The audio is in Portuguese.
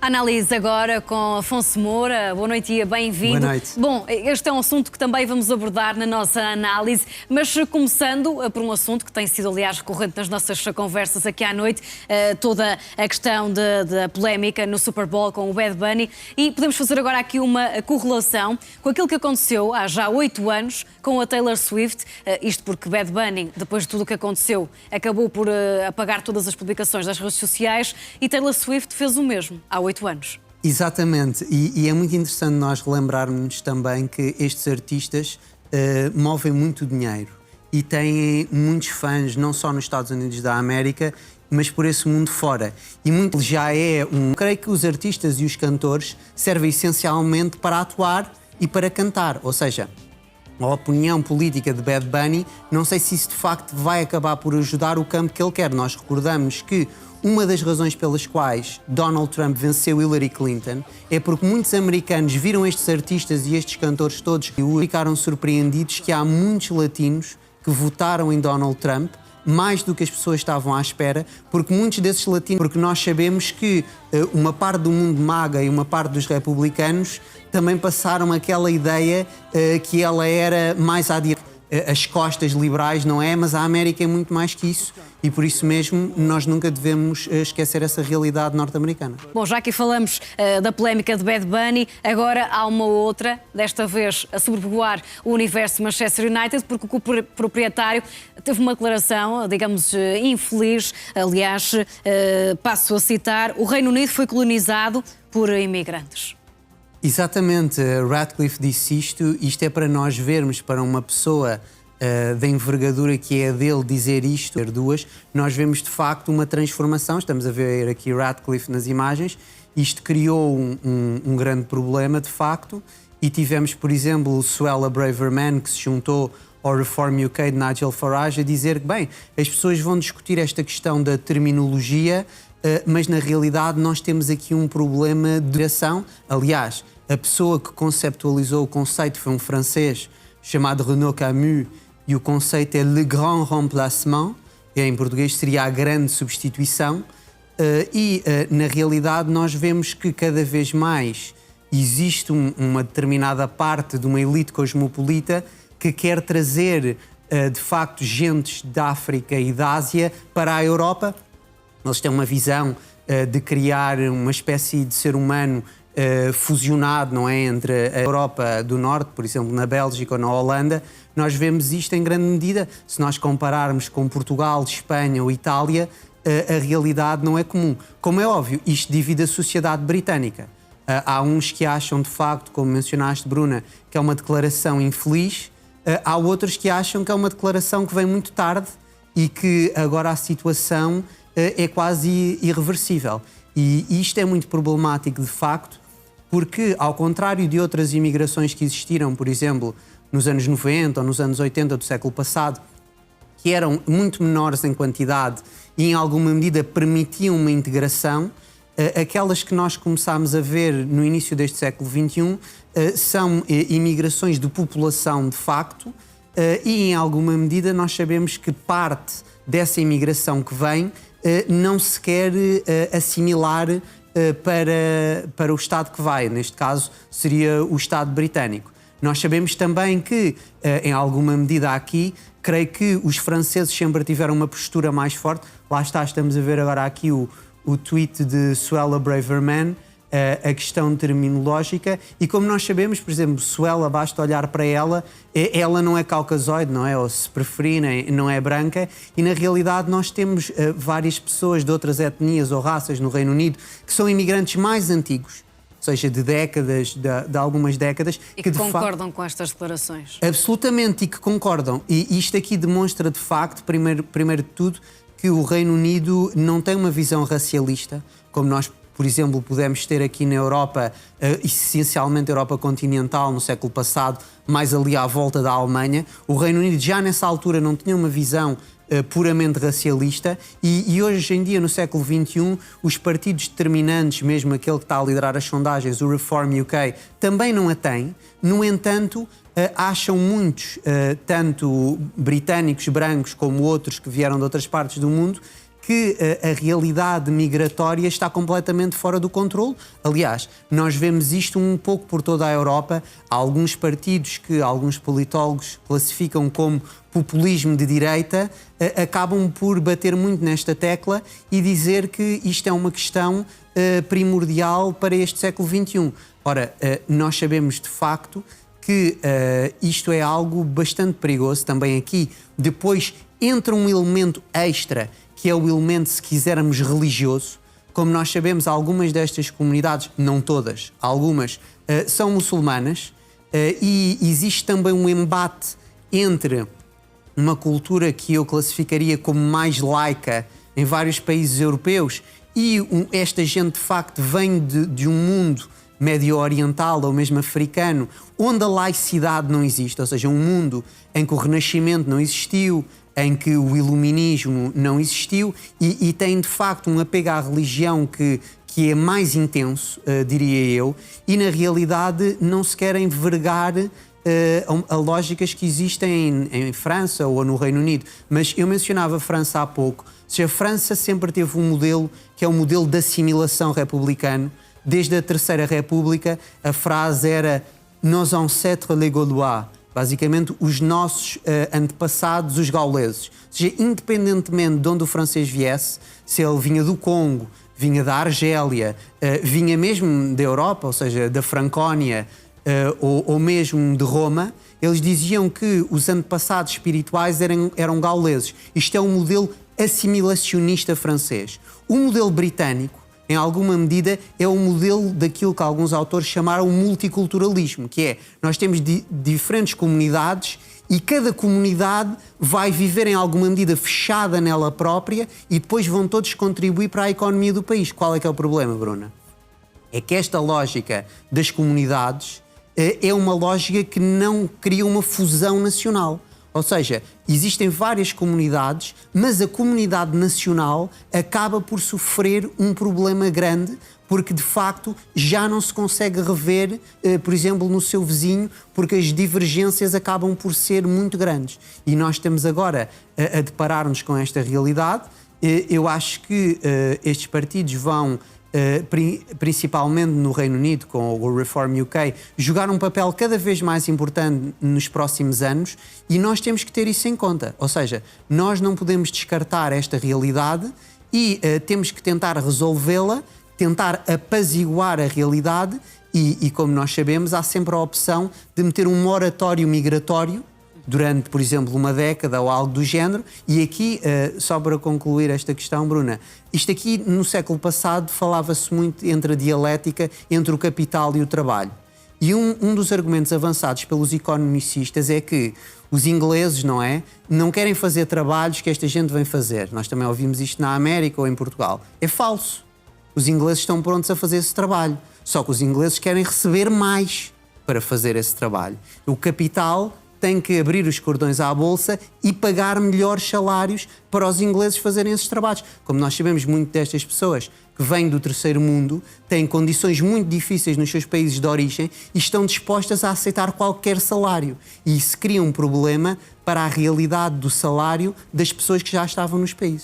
Análise agora com Afonso Moura. Boa noite e bem-vindo. Boa noite. Bom, este é um assunto que também vamos abordar na nossa análise, mas começando por um assunto que tem sido, aliás, recorrente nas nossas conversas aqui à noite, toda a questão da polémica no Super Bowl com o Bad Bunny, e podemos fazer agora aqui uma correlação com aquilo que aconteceu há já 8 anos com a Taylor Swift, isto porque Bad Bunny, depois de tudo o que aconteceu, acabou por apagar todas as publicações das redes sociais e Taylor Swift fez o mesmo há 8 anos. Exatamente, e é muito interessante nós relembrarmos também que estes artistas movem muito dinheiro e têm muitos fãs, não só nos Estados Unidos da América, mas por esse mundo fora. E muito já é Creio que os artistas e os cantores servem essencialmente para atuar e para cantar, ou seja, a opinião política de Bad Bunny, não sei se isso de facto vai acabar por ajudar o campo que ele quer. Nós recordamos que uma das razões pelas quais Donald Trump venceu Hillary Clinton é porque muitos americanos viram estes artistas e estes cantores todos e ficaram surpreendidos que há muitos latinos que votaram em Donald Trump, mais do que as pessoas estavam à espera, porque muitos desses latinos, porque nós sabemos que uma parte do mundo MAGA e uma parte dos republicanos também passaram aquela ideia que ela era mais à direita. As costas liberais, não é? Mas a América é muito mais que isso e por isso mesmo nós nunca devemos esquecer essa realidade norte-americana. Bom, já aqui falamos da polémica de Bad Bunny, agora há uma outra, desta vez a sobrevoar o universo Manchester United, porque o proprietário teve uma declaração, digamos, infeliz. Aliás, passo a citar, o Reino Unido foi colonizado por imigrantes. Exatamente, Ratcliffe disse isto é para nós vermos, para uma pessoa da envergadura que é dele dizer isto, ter duas, nós vemos de facto uma transformação. Estamos a ver aqui Ratcliffe nas imagens, isto criou um grande problema de facto, e tivemos, por exemplo, o Suella Braverman, que se juntou ao Reform UK de Nigel Farage, a dizer que, bem, as pessoas vão discutir esta questão da terminologia, mas na realidade nós temos aqui um problema de direção. Aliás, a pessoa que conceptualizou o conceito foi um francês chamado Renaud Camus, e o conceito é Le Grand Remplacement, em português seria a grande substituição, na realidade nós vemos que cada vez mais existe uma determinada parte de uma elite cosmopolita que quer trazer de facto gentes da África e da Ásia para a Europa. Eles têm uma visão de criar uma espécie de ser humano fusionado, não é, entre a Europa do Norte, por exemplo, na Bélgica ou na Holanda. Nós vemos isto em grande medida. Se nós compararmos com Portugal, Espanha ou Itália, a realidade não é comum. Como é óbvio, isto divide a sociedade britânica. Há uns que acham, de facto, como mencionaste, Bruna, que é uma declaração infeliz. Há outros que acham que é uma declaração que vem muito tarde e que agora a situação é quase irreversível. E isto é muito problemático, de facto, porque, ao contrário de outras imigrações que existiram, por exemplo, nos anos 90 ou nos anos 80 do século passado, que eram muito menores em quantidade e, em alguma medida, permitiam uma integração, aquelas que nós começámos a ver no início deste século XXI são imigrações de população, de facto, e, em alguma medida, nós sabemos que parte dessa imigração que vem não se quer assimilar para o Estado que vai. Neste caso, seria o Estado britânico. Nós sabemos também que, em alguma medida aqui, creio que os franceses sempre tiveram uma postura mais forte. Lá está, estamos a ver agora aqui o tweet de Suella Braverman, a questão terminológica, e como nós sabemos, por exemplo, Suella, basta olhar para ela, ela não é caucasoide, não é? Ou se preferirem, não é branca, e na realidade nós temos várias pessoas de outras etnias ou raças no Reino Unido que são imigrantes mais antigos, ou seja, de décadas, de algumas décadas. E que concordam com estas declarações. Absolutamente, e que concordam. E isto aqui demonstra, de facto, primeiro de tudo, que o Reino Unido não tem uma visão racialista, como nós, por exemplo, pudemos ter aqui na Europa, essencialmente a Europa continental, no século passado, mais ali à volta da Alemanha. O Reino Unido já nessa altura não tinha uma visão puramente racialista e hoje em dia, no século XXI, os partidos determinantes, mesmo aquele que está a liderar as sondagens, o Reform UK, também não a têm. No entanto, acham muitos, tanto britânicos brancos como outros que vieram de outras partes do mundo, que a realidade migratória está completamente fora do controle. Aliás, nós vemos isto um pouco por toda a Europa. Há alguns partidos que alguns politólogos classificam como populismo de direita, acabam por bater muito nesta tecla e dizer que isto é uma questão primordial para este século XXI. Ora, nós sabemos de facto que isto é algo bastante perigoso. Também aqui, depois entra um elemento extra, que é o elemento, se quisermos, religioso. Como nós sabemos, algumas destas comunidades, não todas, algumas, são muçulmanas, e existe também um embate entre uma cultura que eu classificaria como mais laica em vários países europeus e esta gente, de facto, vem de um mundo médio-oriental ou mesmo africano, onde a laicidade não existe, ou seja, um mundo em que o Renascimento não existiu, em que o iluminismo não existiu e tem de facto um apego à religião que é mais intenso, diria eu, e na realidade não se querem vergar a lógicas que existem em França ou no Reino Unido. Mas eu mencionava a França há pouco, ou seja, a França sempre teve um modelo que é o modelo de assimilação republicano. Desde a Terceira República a frase era "Nos ancêtres les Gaulois", basicamente os nossos antepassados, os gauleses. Ou seja, independentemente de onde o francês viesse, se ele vinha do Congo, vinha da Argélia, vinha mesmo da Europa, ou seja, da Francónia, ou mesmo de Roma, eles diziam que os antepassados espirituais eram gauleses. Isto é um modelo assimilacionista francês. O modelo britânico, em alguma medida, é o modelo daquilo que alguns autores chamaram multiculturalismo, que é, nós temos diferentes comunidades e cada comunidade vai viver em alguma medida fechada nela própria e depois vão todos contribuir para a economia do país. Qual é que é o problema, Bruna? É que esta lógica das comunidades é uma lógica que não cria uma fusão nacional. Ou seja, existem várias comunidades, mas a comunidade nacional acaba por sofrer um problema grande porque, de facto, já não se consegue rever, por exemplo, no seu vizinho, porque as divergências acabam por ser muito grandes. E nós estamos agora a deparar-nos com esta realidade. Eu acho que estes partidos vão, principalmente no Reino Unido, com o Reform UK, jogar um papel cada vez mais importante nos próximos anos e nós temos que ter isso em conta. Ou seja, nós não podemos descartar esta realidade e temos que tentar resolvê-la, tentar apaziguar a realidade e, como nós sabemos, há sempre a opção de meter um moratório migratório durante, por exemplo, uma década ou algo do género. E aqui, só para concluir esta questão, Bruna, isto aqui no século passado falava-se muito entre a dialética entre o capital e o trabalho. E um dos argumentos avançados pelos economicistas é que os ingleses, não querem fazer trabalhos que esta gente vem fazer. Nós também ouvimos isto na América ou em Portugal. É falso. Os ingleses estão prontos a fazer esse trabalho. Só que os ingleses querem receber mais para fazer esse trabalho. O capital tem que abrir os cordões à bolsa e pagar melhores salários para os ingleses fazerem esses trabalhos. Como nós sabemos, muito destas pessoas que vêm do terceiro mundo têm condições muito difíceis nos seus países de origem e estão dispostas a aceitar qualquer salário. E isso cria um problema para a realidade do salário das pessoas que já estavam nos países.